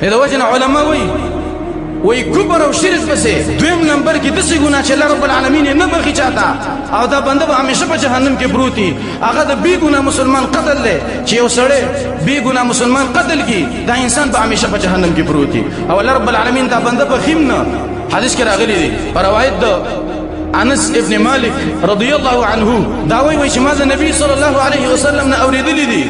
دا وجه علماء وی کفر او شرک پسې دویم نمبر کې داسې ګناه چې الله رب العالمین یې نه بخي چاته او دا بنده به همیشه په جهنم کې پروت وي هغه د بې ګناه مسلمان قتل دی چې یو سړی بې ګناه مسلمان قتل کړي دا انسان به همیشه په جهنم کې پروت وي او الله رب العالمین دا بنده بخیم نه حدیث کې راغلی دی په روایت د انس ابن مالک رضی الله عنه دا وایي چې ما د نبی صلی الله علیه وسلم نه اورېدلی دي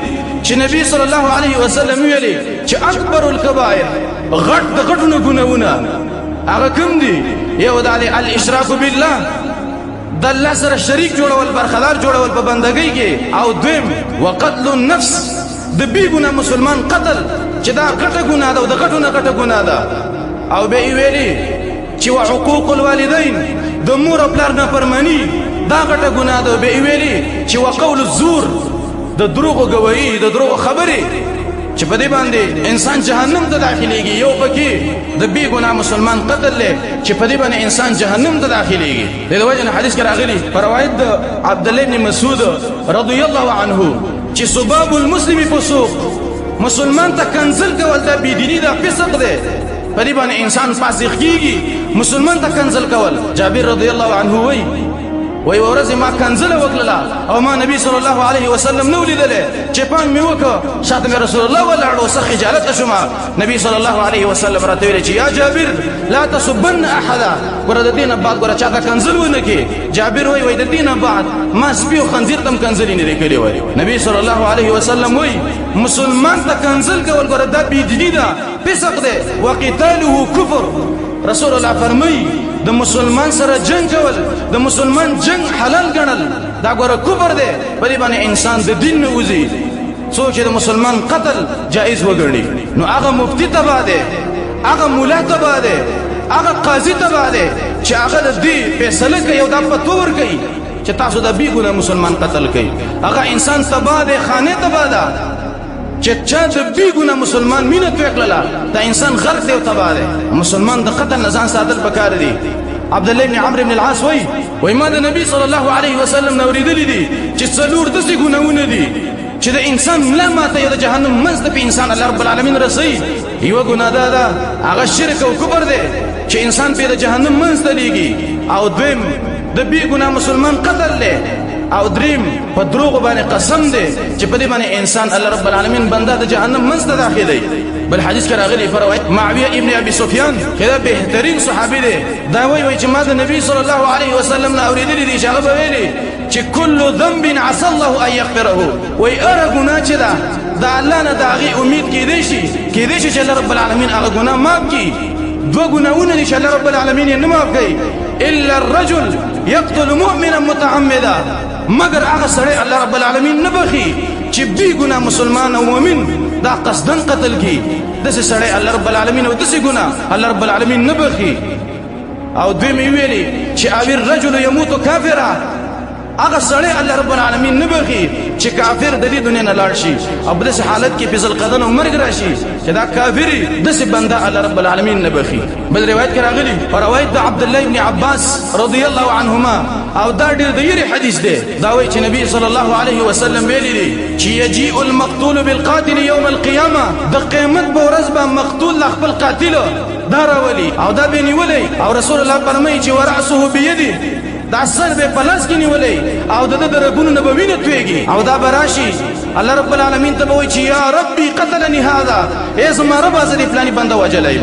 چې نبی صلی الله علیه وسلم ویلي چې اکبر الکبائر غټ د غټونو ګناونه هغه کوم دي یو د الاشراک بالله د الله سره شریک جوړول برخدار جوړول په بندګۍ کې او دویم وقتل النفس د بې ګناه مسلمان قتل چې دا غټه ګناه ده او د غټو نه غټه ګناه ده او به یې ویلي چې وحقوق الوالدین د مور او پلار نافرماني دا غټه ګناه ده به یې ویلي چې وقول الزور د دروغو گواهی د دروغو خبرې چې په دې باندې انسان جهنم ته داخليږي یو پکې د بې ګناه مسلمان قتل له چې په دې باندې انسان جهنم ته داخليږي د دې وجه حدیث کې راغلی په روایت د عبد الله بن مسعود رضی الله عنه چې سباب المسلم فسوق مسلمان ته کنزل کول د بې دیني د فسق ده په دې باندې انسان فاسق کیږي مسلمان ته کنزل کول جابر رضی الله عنه وی ورځ ما کنزله وکړه او ما نبی صلی الله علیه وسلم نو لیدله چې پام می وکړه شاته رسول الله ولاړو سخ خجالت شوما نبی صلی الله علیه وسلم راته ویل چې یا جابر لا تسبن احد ورته دینه بعد ګره چاته کنزل ونه کی جابر وی د دینه بعد ما سپیو خنزیر تم کنزل نه لیکلی وی نبی صلی الله علیه وسلم وی مسلمان ته کنزل کول ګره د بی دینی دا فسق ده وقتاله کفر رسول الله فرمای د مسلمان سره جنگ کول د مسلمان جنگ حلال ګڼل دا ګوره کفر دی په دې باندې انسان د دین نه وځي څوک چې د مسلمان قتل جائز وګڼي نو هغه مفتی تبع دی هغه مولا تبع دی هغه قاضي تبع دی چې هغه د دې فیصله کوي او دا فتوا ورکوي چې تاسو د بې ګناه مسلمان قتل کوي هغه انسان تبع دی خانه تبع ده چې چا د بې ګناه مسلمان مینه توکړه دا انسان غرق دی او تبع دی مسلمان د قتل نه ځان ساتل پکار دی عبد الله بن عمرو بن العاص وای ما د نبی صلی الله علیه وسلم نو ورېدلی دي چې څلور داسې ګناونه دي چې د انسان ملا ماته یو د جهنم منځ ته په انسان الله رب العالمین رسوي یوه ګناه ده هغه شرک او کفر دی چې انسان په د جهنم منځ ته لیږي او دویم د بې ګناه مسلمان قتل دی او دریم په دروغ باندې قسم دی چې په دې باندې انسان الله رب العالمین بنده د جهنم منځ ته داخلي بل حدیث کې راغلی په روایت معاویه ابن ابي سفیان کله بهترین صحابي دی دا وایي چې ما د نبی صلی الله علیه وسلم نه اورېدلی دي چې هغه ویلي چې كل ذنب عسى الله ان يغفره وای اره ګناه چې دا الله نه دا غي امید کېدې شي چې الله رب العالمین هغه ګناه معاف کړي دو ګناونه دي چې الله رب العالمین یې نه معاف کړي الا الرجل يقتل مؤمنا متعمدا مگر هغه سړی الله رب العالمین نه بخي چې بې ګناه مسلمان او مؤمن دا قصدن قتل کی دسه سړی الله رب العالمین او دسه ګناه الله رب العالمین نه بخي او دوی ویلي چې او الرجل يموت كافرا هغه سړی الله رب العالمین نه بخي چې کافر د دې دنیا نه لاړ شي او په داسې حالت کې فزل قدن او مرګ راشي چې دا کافری داسې بنده الله رب العالمین نه بخي بل روایت کې راغلی او روایت د عبد الله ابن عباس رضی الله عنهما او دا ډېر د یری حدیث دی دا وایي چې نبی صلی الله علیه وسلم ویلي دي چې یجیء المقتول بالقاتل یوم القیامه د قیامت په ورځ به مقتول خپل قاتل دا راولي او دا به نیولي او رسول الله فرمایي چې ورأسه بيده دا سر به پلاس کې نیولې او د رګونو نه به وینه تویږي او دا براشي الله رب العالمین ته وایي چې یا ربي قتلني هذا ای زما رب ازدي فلاني بنده وجلای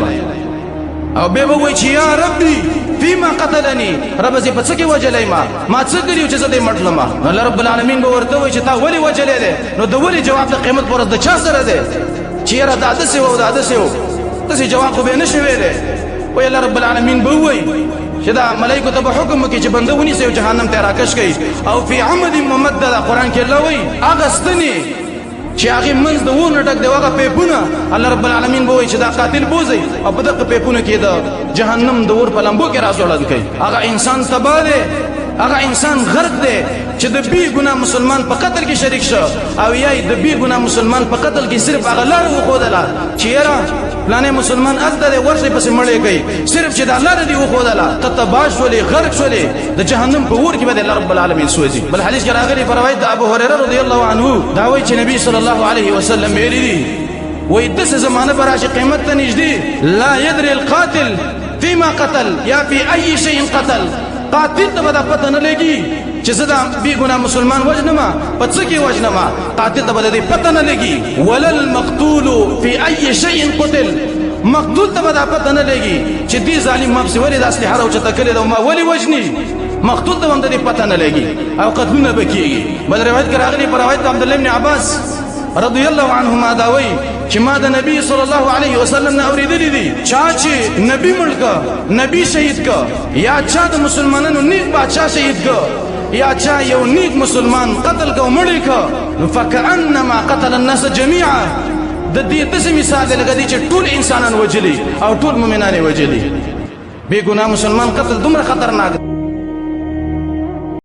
او به وایي چې یا ربي فيما قتلني رب زي په څه کې وجلای ما څه کړیو چې زه دې مړلم الله رب العالمین به ورته وایي چې تا ولي وجلې ده نو د ولي جواب د قیامت پر ورځ د چا سره ده چې را داده سه او داده سه تاسو جواب خو به نشي ویلې وای الله رب العالمین به وایي چې دا ملائکه ته به حکم وکړي چې بنده ونیسي او جهنم ته راکش کړي او فی عمد ممدد قرآن کې الله وایي هغه ستنې چې هغه منځ د ور نه ډک دی هغه پیپونه الله رب العالمین به وایي چې دا قاتل بوزي او په دغه پیپونه کې د جهنم د ور په لمبو کې راځوړل کوي هغه انسان تباه دی هغه انسان غرق دی چې د بې ګناه مسلمان په قتل کې شریک شو او یا د بې ګناه مسلمان په قتل کې صرف هغه لار وښودله چې یاره پلانې مسلمان اته ورشي پسې مړې کوي صرف چې د الله رضی وښودله ته تباه شولې غرق شولې د جهنم په اور کې به الله رب العالمین سوځي بل حدیث کې راغلی په روایت د ابو هريره رضی الله عنه دا وایي چې نبی صلی الله علیه وسلم ویلي دي وای داسې زمانه به راشي قیمت ته نږدې لا یدري القاتل فيما قتل یا فی ای شیء قتل قاتل ته به دا پته نه لګي چې زه دا بې ګناه مسلمان وژنمه په څه کې وژنمه قاتل ته به د دې پته نه لګي ولا المقتول فی ای شیء قتل مقتول ته به دا پته نه لګي چې دې ظالم ما پسې ولې د اسلحه راوچته کړې ده او ما ولې وژني مقتول ته هم د دې پته نه لګي او قتلونه به کېږي بل روایت کې راغلي په روایت عبدالله بن عباس رضی الله عنهما دا وایي چې ما د نبی صلی الله علیه وسلم نه اورېدلي دي چا چې نبی مړ که نبی شهید که یا چا د مسلمانانو نیک بادشاه شهید که یا چا یو نیک مسلمان قتل که او مړی که نو فکأنما قتل الناس جمیعا د دې داسې مثال دی لکه دی چې ټول انسانان وجلي او ټول مؤمنان یې وجلي بې ګناه مسلمان قتل دومره خطرناک